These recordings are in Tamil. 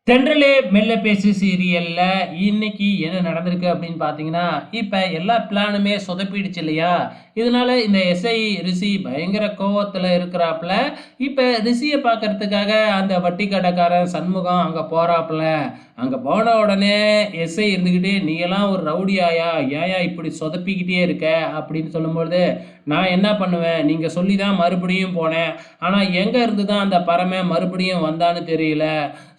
தென்றலே மெல்ல பேசு சீரியல்ல இன்னைக்கு என்ன நடந்திருக்கு அப்படின்னு பார்த்தீங்கன்னா, இப்ப எல்லா பிளானுமே சொதப்பிடுச்சு இல்லையா? இதனால இந்த எஸ்ஐ ரிஷி பயங்கர கோவத்துல இருக்கிறாப்புல. இப்ப ரிஷிய பார்க்கறதுக்காக அந்த வட்டி கடைக்காரன் சண்முகம் அங்க போறாப்புல. அங்க போன உடனே எஸ்ஐ இருந்துகிட்டு, "நீயெல்லாம் ஒரு ரவுடியாயா? ஏன்யா இப்படி சொதப்பிக்கிட்டே இருக்க?" அப்படின்னு சொல்லும்பொழுது, "நான் என்ன பண்ணுவேன்? நீங்க சொல்லி தான் மறுபடியும் போனேன். ஆனா எங்க இருந்து தான் அந்த பறமை மறுபடியும் வந்தான்னு தெரியல."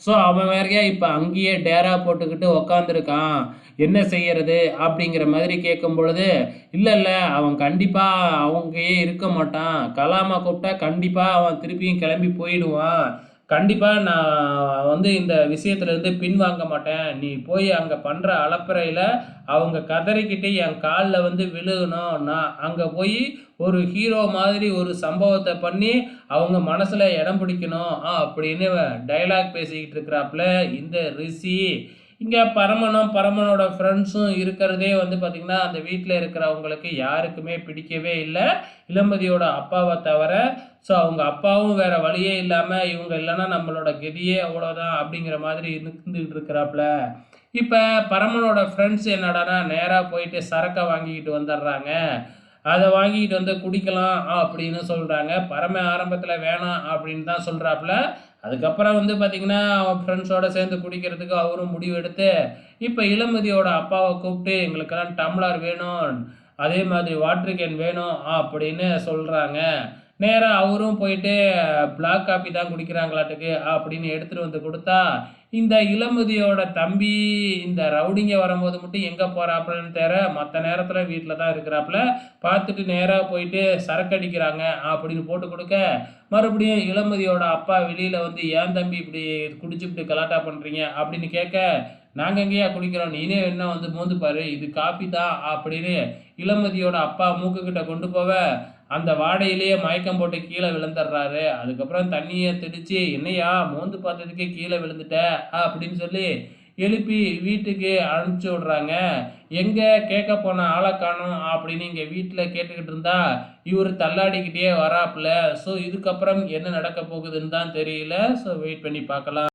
ஸோ, அவன் வேறயா இப்ப அங்கேயே டேரா போட்டுக்கிட்டு உக்காந்துருக்கான். என்ன செய்யறது? அப்படிங்கிற மாதிரி கேட்கும் பொழுது, இல்ல, இல்ல அவன் கண்டிப்பா அங்கேயே இருக்க மாட்டான். கலாம கூப்பிட்டா கண்டிப்பா அவன் திருப்பியும் கிளம்பி போயிடுவான். கண்டிப்பா நான் இந்த விஷயத்துலருந்து பின்வாங்க மாட்டேன். நீ போய் அங்க பண்ற அலப்பறையில அவங்க கதறிக்கிட்டு என் கால்ல விழுகணும். நான் அங்க போயி ஒரு ஹீரோ மாதிரி ஒரு சம்பவத்த பண்ணி அவங்க மனசுல இடம் பிடிக்கணும் அப்படின்னு டயலாக் பேசிக்கிட்டு இருக்கிறாப்புல இந்த ரிஷி. இங்க பரமனும், பரமனோட ஃப்ரெண்ட்ஸும் இருக்கிறதே பார்த்தீங்கன்னா, அந்த வீட்ல இருக்கிறவங்களுக்கு யாருக்குமே பிடிக்கவே இல்ல. இளமதியோட அப்பாவ தவிர. ஸோ அவங்க அப்பாவும் வேற வழியே இல்லாம, இவங்க இல்லன்னா நம்மளோட கதியே அவ்வளோதான் அப்படிங்கிற மாதிரி இருந்துகிட்டு இருக்கிறாப்புல. இப்ப பரமனோட ஃப்ரெண்ட்ஸ் என்னடான்னா, நேரா போயிட்டு சரக்க வாங்கிக்கிட்டு வந்துடுறாங்க. அத வாங்கிட்டு குடிக்கலாம் அப்படின்னு சொல்றாங்க. பரமன் ஆரம்பத்தில வேணாம் அப்படின்னு தான் சொல்றாப்புல. அதுக்கப்புறம் பார்த்தீங்கன்னா, அவன் ஃப்ரெண்ட்ஸோட சேர்ந்து குடிக்கிறதுக்கு அவரும் முடிவு எடுத்து, இப்ப இளமதியோட அப்பாவ கூப்பிட்டு, "எங்களுக்கெல்லாம் டம்ளர் வேணும். அதே மாதிரி வாட்டர் கேன் வேணும்" அப்படின்னு சொல்றாங்க. நேரா அவரும் போயிட்டு பிளாக் காப்பி தான் குடிக்கிறாங்களாட்டுக்கு அப்படின்னு எடுத்துட்டு குடுத்தா, இந்த இளமதியோட தம்பி இந்த ரவுடிங்க வரும்போது மட்டும் எங்க போறாப்புலன்னு மத்த நேரத்துல வீட்ல தான் இருக்கிறாப்புல. பார்த்துட்டு நேரா போயிட்டு சரக்கு அடிக்கிறாங்க அப்படின்னு போட்டு குடுக்க, மறுபடியும் இளமதியோட அப்பா வெளியில "ஏன் தம்பி இப்படி குடிச்சுப்புட்டு கலாட்டா பண்றீங்க?" அப்படின்னு கேட்க, "நாங்க எங்கேய்யா குடிக்கிறோம்? நீனே வேணுனா மோந்து பாரு. இது காப்பி தான்" அப்படின்னு இளமதியோட அப்பா மூக்குக்கிட்ட கொண்டு போக, அந்த வாடையிலேயே மயக்கம் போட்டு கீழ விழுந்துடுறாரு. அதுக்கப்புறம் தண்ணிய தெளிச்சு, "என்னய்யா மோந்து பார்த்ததுக்கே கீழ விழுந்துட்ட" அப்படின்னு சொல்லி எழுப்பி வீட்டுக்கு அனுப்பிச்சு விடுறாங்க. எங்க கேட்க போன ஆள காணோம் அப்படின்னு இங்க வீட்ல கேட்டுக்கிட்டு இருந்தா, இவரு தள்ளாடிக்கிட்டே வராப்புல. ஸோ இதுக்கப்புறம் என்ன நடக்க போகுதுன்னு தான் தெரியல. ஸோ வெயிட் பண்ணி பார்க்கலாம்.